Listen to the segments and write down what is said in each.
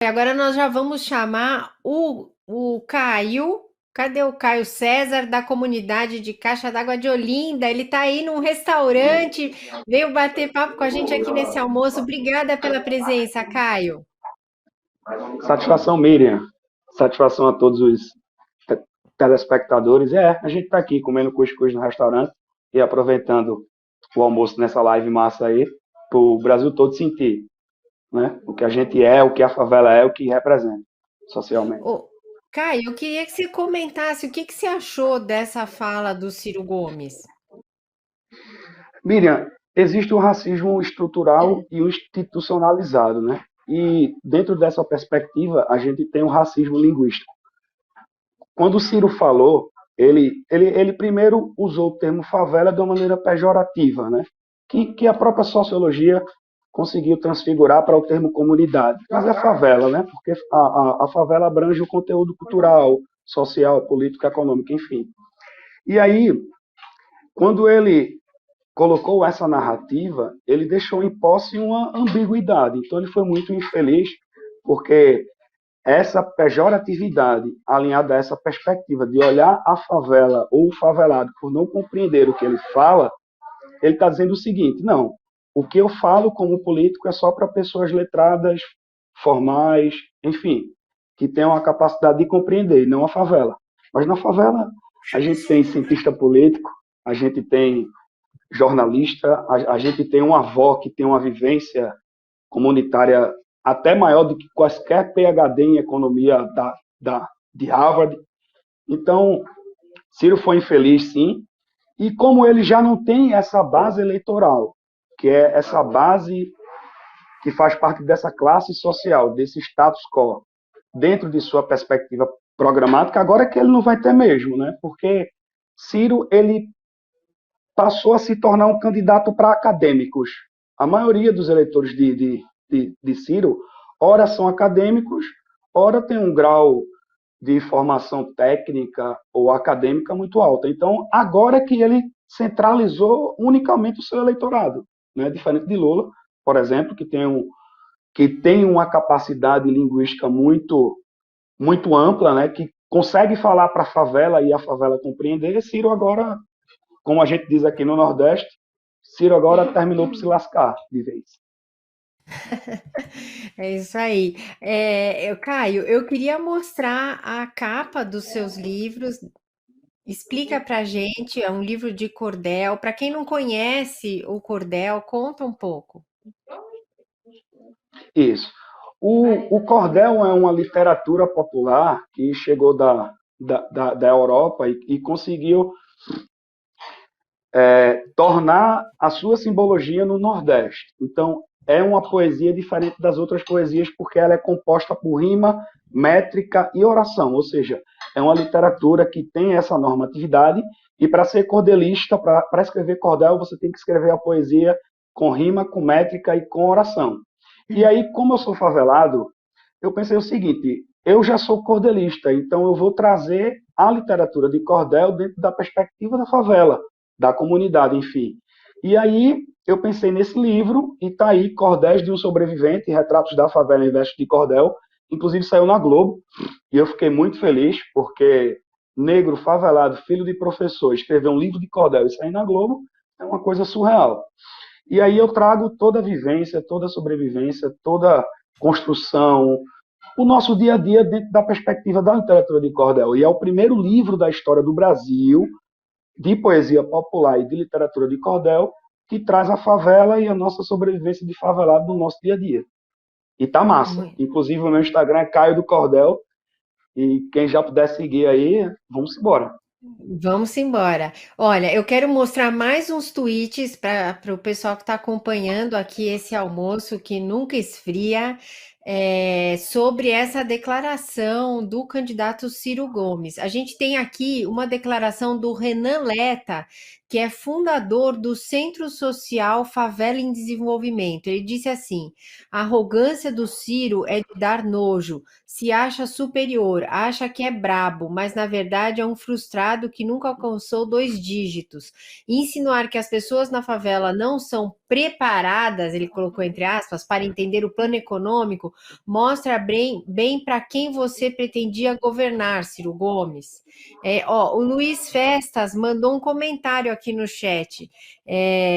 E agora nós já vamos chamar o Caio. Cadê o Caio César, da comunidade de Caixa d'Água de Olinda? Ele está aí num restaurante, veio bater papo com a gente aqui nesse almoço. Obrigada pela presença, Caio. Satisfação, Miriam. Satisfação a todos os telespectadores. A gente está aqui comendo cuscuz no restaurante e aproveitando o almoço nessa live massa aí, para o Brasil todo sentir, né? O que a gente é, o que a favela é, o que representa socialmente. Ô, Caio, eu queria que você comentasse o que que você achou dessa fala do Ciro Gomes. Miriam, existe o racismo estrutural e o institucionalizado, né? E dentro dessa perspectiva, a gente tem o racismo linguístico. Quando o Ciro falou, ele primeiro usou o termo favela de uma maneira pejorativa, né? Que a própria sociologia conseguiu transfigurar para o termo comunidade. Mas é favela, né? Porque a favela abrange o conteúdo cultural, social, político, econômico, enfim. E aí, quando ele colocou essa narrativa, ele deixou em posse uma ambiguidade. Então, ele foi muito infeliz, porque essa pejoratividade alinhada a essa perspectiva de olhar a favela ou o favelado por não compreender o que ele fala, ele está dizendo o seguinte: não, o que eu falo como político é só para pessoas letradas, formais, enfim, que tenham a capacidade de compreender, não a favela. Mas na favela a gente tem cientista político, a gente tem jornalista, a gente tem uma avó que tem uma vivência comunitária até maior do que quaisquer PhD em economia de Harvard. Então, Ciro foi infeliz, sim. E como ele já não tem essa base eleitoral, que é essa base que faz parte dessa classe social, desse status quo, dentro de sua perspectiva programática, agora é que ele não vai ter mesmo, né? Porque Ciro, ele passou a se tornar um candidato para acadêmicos. A maioria dos eleitores de Ciro, ora são acadêmicos, ora tem um grau de formação técnica ou acadêmica muito alta. Então, agora é que ele centralizou unicamente o seu eleitorado, né? Diferente de Lula, por exemplo, que tem uma capacidade linguística muito ampla, né? Que consegue falar para a favela e a favela compreender. Ciro agora, como a gente diz aqui no Nordeste, Ciro agora terminou por se lascar de vez. É isso aí. Caio, eu queria mostrar a capa dos seus livros. Explica pra gente, é um livro de cordel. Para quem não conhece o cordel, conta um pouco. Isso. O cordel é uma literatura popular que chegou da Europa e conseguiu tornar a sua simbologia no Nordeste. Então, é uma poesia diferente das outras poesias porque ela é composta por rima, métrica e oração, ou seja, é uma literatura que tem essa normatividade e para ser cordelista, para escrever cordel, você tem que escrever a poesia com rima, com métrica e com oração. E aí, como eu sou favelado, eu pensei o seguinte: eu já sou cordelista, então eu vou trazer a literatura de cordel dentro da perspectiva da favela, da comunidade, enfim. E aí eu pensei nesse livro, e está aí, Cordéis de um Sobrevivente, Retratos da Favela em Vestes de Cordel, inclusive saiu na Globo, e eu fiquei muito feliz, porque negro, favelado, filho de professor, escrever um livro de cordel e sair na Globo é uma coisa surreal. E aí eu trago toda a vivência, toda a sobrevivência, toda a construção, o nosso dia a dia dentro da perspectiva da literatura de cordel. E é o primeiro livro da história do Brasil de poesia popular e de literatura de cordel que traz a favela e a nossa sobrevivência de favelado no nosso dia a dia. E tá massa. Mui- Inclusive o meu Instagram é Caio do Cordel e quem já puder seguir aí, vamos embora. Vamos embora. Olha, eu quero mostrar mais uns tweets para o pessoal que está acompanhando aqui esse almoço que nunca esfria, sobre essa declaração do candidato Ciro Gomes. A gente tem aqui uma declaração do Renan Letta, que é fundador do Centro Social Favela em Desenvolvimento. Ele disse assim: a arrogância do Ciro é de dar nojo, se acha superior, acha que é brabo, mas na verdade é um frustrado que nunca alcançou dois dígitos. Insinuar que as pessoas na favela não são preparadas, ele colocou entre aspas, para entender o plano econômico, mostra bem para quem você pretendia governar, Ciro Gomes. O Luiz Festas mandou um comentário aqui no chat.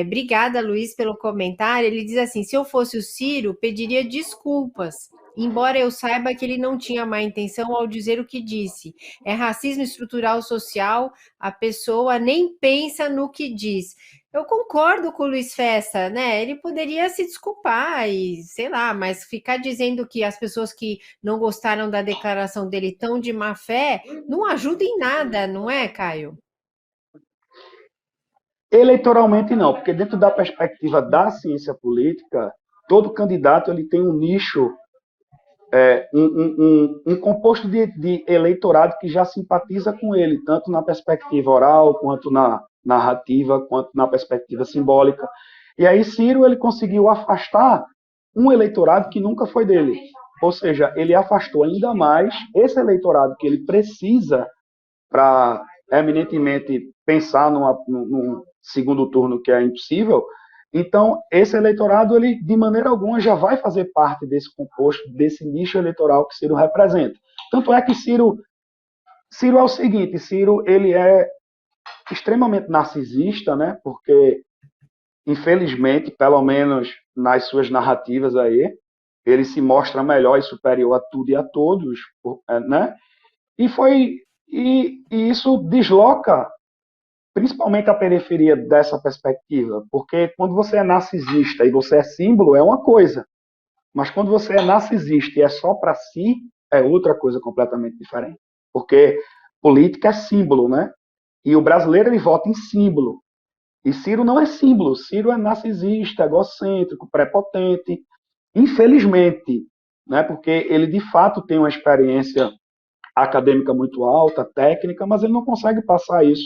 Obrigada, Luiz, pelo comentário. Ele diz assim: se eu fosse o Ciro, pediria desculpas, embora eu saiba que ele não tinha má intenção ao dizer o que disse. É racismo estrutural social, a pessoa nem pensa no que diz. Eu concordo com o Luiz Festa, né? Ele poderia se desculpar e, sei lá, mas ficar dizendo que as pessoas que não gostaram da declaração dele estão de má fé, não ajuda em nada, não é, Caio? Eleitoralmente não, porque dentro da perspectiva da ciência política, todo candidato ele tem um nicho, um composto de eleitorado que já simpatiza com ele, tanto na perspectiva oral, quanto na narrativa, quanto na perspectiva simbólica. E aí Ciro ele conseguiu afastar um eleitorado que nunca foi dele. Ou seja, ele afastou ainda mais esse eleitorado que ele precisa para eminentemente pensar num segundo turno que é impossível. Então, esse eleitorado, ele de maneira alguma já vai fazer parte desse composto, desse nicho eleitoral que Ciro representa. Tanto é que Ciro é o seguinte, Ciro ele é extremamente narcisista, né? Porque infelizmente, pelo menos nas suas narrativas aí, ele se mostra melhor e superior a tudo e a todos, né? E foi e isso desloca principalmente a periferia dessa perspectiva, porque quando você é narcisista e você é símbolo é uma coisa, mas quando você é narcisista e é só para si é outra coisa completamente diferente, porque política é símbolo, né? E o brasileiro ele vota em símbolo. E Ciro não é símbolo, Ciro é narcisista, egocêntrico, prepotente, infelizmente, né? Porque ele de fato tem uma experiência acadêmica muito alta, técnica, mas ele não consegue passar isso,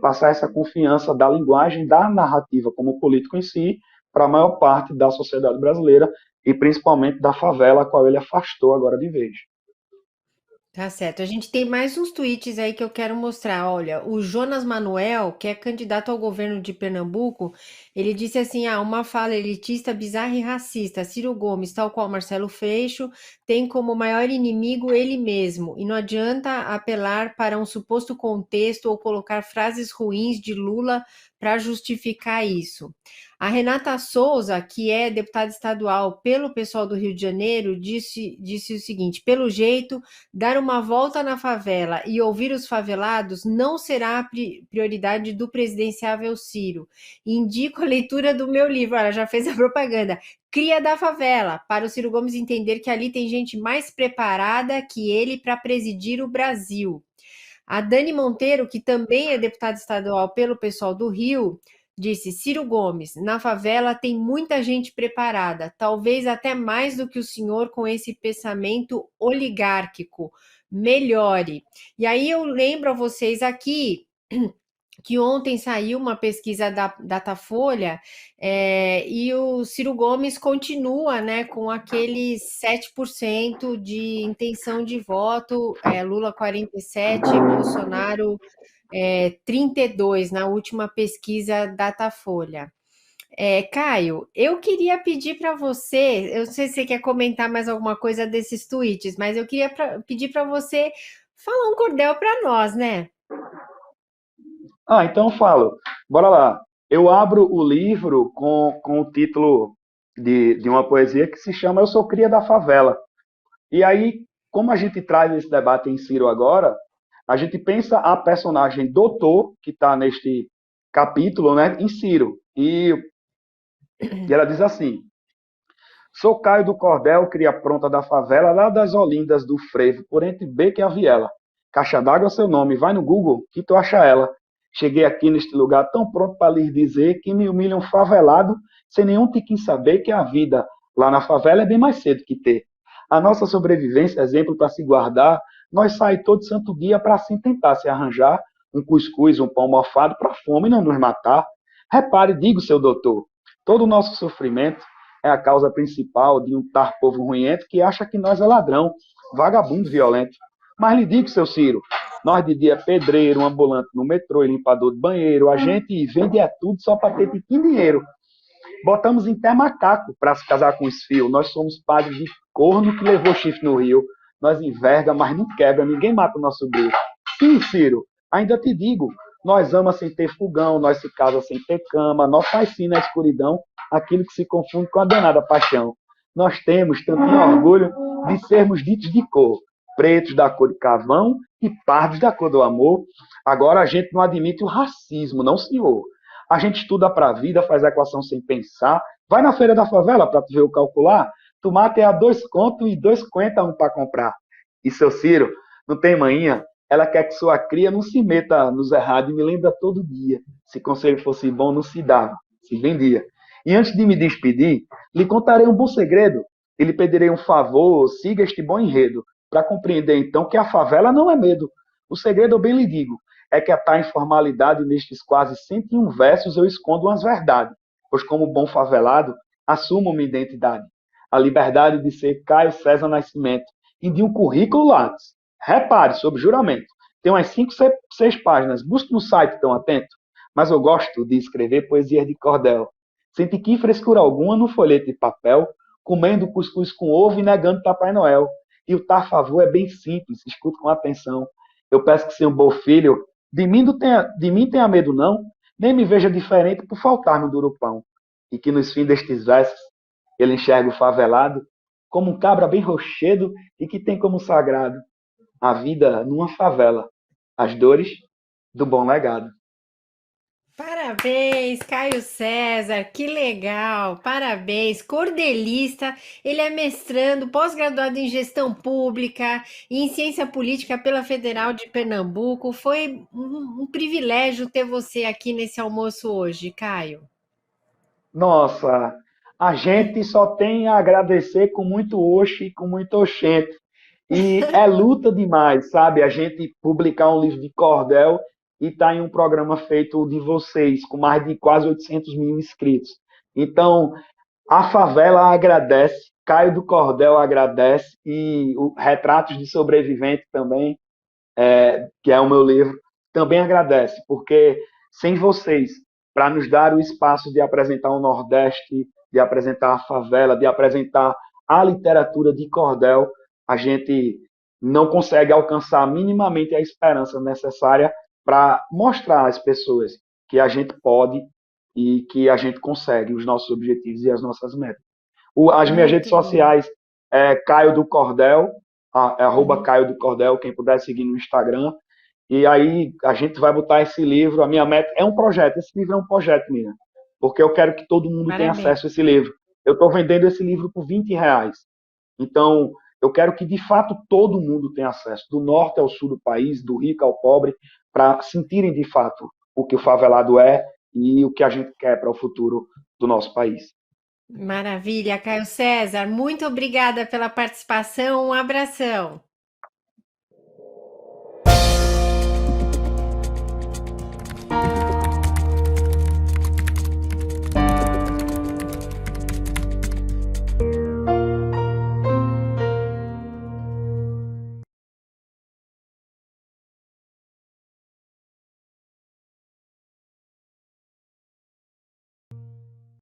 passar essa confiança da linguagem, da narrativa como político em si, para a maior parte da sociedade brasileira e principalmente da favela, a qual ele afastou agora de vez. Tá certo. A gente tem mais uns tweets aí que eu quero mostrar. Olha, o Jonas Manuel, que é candidato ao governo de Pernambuco, ele disse assim: uma fala elitista, bizarra e racista. Ciro Gomes, tal qual Marcelo Freixo, tem como maior inimigo ele mesmo, e não adianta apelar para um suposto contexto ou colocar frases ruins de Lula para justificar isso. A Renata Souza, que é deputada estadual pelo pessoal do Rio de Janeiro, disse o seguinte: pelo jeito, dar uma volta na favela e ouvir os favelados não será a prioridade do presidenciável Ciro. Indico a leitura do meu livro, ela já fez a propaganda, Cria da Favela, para o Ciro Gomes entender que ali tem gente mais preparada que ele para presidir o Brasil. A Dani Monteiro, que também é deputada estadual pelo pessoal do Rio, disse: Ciro Gomes, na favela tem muita gente preparada, talvez até mais do que o senhor com esse pensamento oligárquico. Melhore. E aí eu lembro a vocês aqui que ontem saiu uma pesquisa da Datafolha, e o Ciro Gomes continua, né, com aqueles 7% de intenção de voto, Lula 47, Bolsonaro 32, na última pesquisa Datafolha. Caio, eu queria pedir para você, eu não sei se você quer comentar mais alguma coisa desses tweets, mas eu queria pedir para você falar um cordel para nós, né? Então eu falo, bora lá. Eu abro o livro com o título de uma poesia que se chama Eu Sou Cria da Favela. E aí, como a gente traz esse debate em Ciro agora, a gente pensa a personagem doutor, que está neste capítulo, né, em Ciro. E ela diz assim: sou Caio do Cordel, cria pronta da favela, lá das Olindas do Frevo, por entre Beca e a Viela. Caixa d'água é seu nome, vai no Google que tu acha ela. Cheguei aqui neste lugar tão pronto para lhes dizer que me humilham favelado, sem nenhum tiquim saber que a vida lá na favela é bem mais cedo que ter. A nossa sobrevivência, exemplo para se guardar, nós sai todo santo dia para assim tentar se arranjar um cuscuz, um pão mofado para a fome não nos matar. Repare, digo, seu doutor, todo o nosso sofrimento é a causa principal de um tar povo ruinento que acha que nós é ladrão, vagabundo violento. Mas lhe digo, seu Ciro, nós de dia é pedreiro, ambulante no metrô e limpador de banheiro, a gente vende tudo só para ter tiquinho dinheiro. Botamos em pé macaco para se casar com os fios. Nós somos padres de corno que levou chifre no rio. Nós enverga, mas não quebra. Ninguém mata o nosso brilho. Sim, Ciro, ainda te digo. Nós ama sem ter fogão, nós se casa sem ter cama. Nós faz sim na escuridão aquilo que se confunde com a danada paixão. Nós temos tanto orgulho de sermos ditos de cor. Pretos da cor de carvão e pardos da cor do amor. Agora a gente não admite o racismo, não, senhor. A gente estuda para a vida, faz a equação sem pensar. Vai na feira da favela para tu ver o calcular. Tomate é a 2 contos e 2,50 um para comprar. E seu Ciro, não tem manhinha? Ela quer que sua cria não se meta nos errados e me lembra todo dia. Se conselho fosse bom, não se dava, se vendia. E antes de me despedir, lhe contarei um bom segredo e lhe pedirei um favor, siga este bom enredo, para compreender então que a favela não é medo. O segredo, eu bem lhe digo, é que a tal informalidade nestes quase 101 versos eu escondo umas verdades, pois como bom favelado, assumo minha identidade. A liberdade de ser Caio César Nascimento e de um currículo Lattes. Repare, sob juramento, tem umas 5, 6 páginas, busque no site, tão atento, mas eu gosto de escrever poesias de cordel. Sem tiquinho frescura alguma no folheto de papel, comendo cuscuz com ovo e negando Papai Noel. E o tá a favor é bem simples, escuta com atenção. Eu peço que seja um bom filho, de mim tenha medo não, nem me veja diferente por faltar no duro pão. E que nos fins destes versos ele enxerga o favelado como um cabra bem rochedo e que tem como sagrado a vida numa favela, as dores do bom legado. Parabéns, Caio César, que legal, parabéns, cordelista, ele é mestrando, pós-graduado em gestão pública e em ciência política pela Federal de Pernambuco. Foi um privilégio ter você aqui nesse almoço hoje, Caio. Nossa, a gente só tem a agradecer com muito oxe e com muito oxente. E é luta demais, sabe? A gente publicar um livro de cordel e estar em um programa feito de vocês, com mais de quase 800 mil inscritos. Então, a favela agradece, Caio do Cordel agradece, e o Retratos de Sobrevivente também, que é o meu livro, também agradece, porque sem vocês, para nos dar o espaço de apresentar o Nordeste, de apresentar a favela, de apresentar a literatura de cordel, a gente não consegue alcançar minimamente a esperança necessária para mostrar às pessoas que a gente pode e que a gente consegue os nossos objetivos e as nossas metas. As minhas redes Muito bom. sociais é Caio do Cordel, arroba Uhum. Caio do Cordel, quem puder seguir no Instagram. E aí a gente vai botar esse livro. A minha meta é um projeto. Esse livro é um projeto, minha. Porque eu quero que todo mundo tenha Parabéns. acesso a esse livro. Eu estou vendendo esse livro por R$ 20. Então, eu quero que de fato todo mundo tenha acesso, do norte ao sul do país, do rico ao pobre, para sentirem de fato o que o favelado é e o que a gente quer para o futuro do nosso país. Maravilha, Caio César, muito obrigada pela participação, um abração.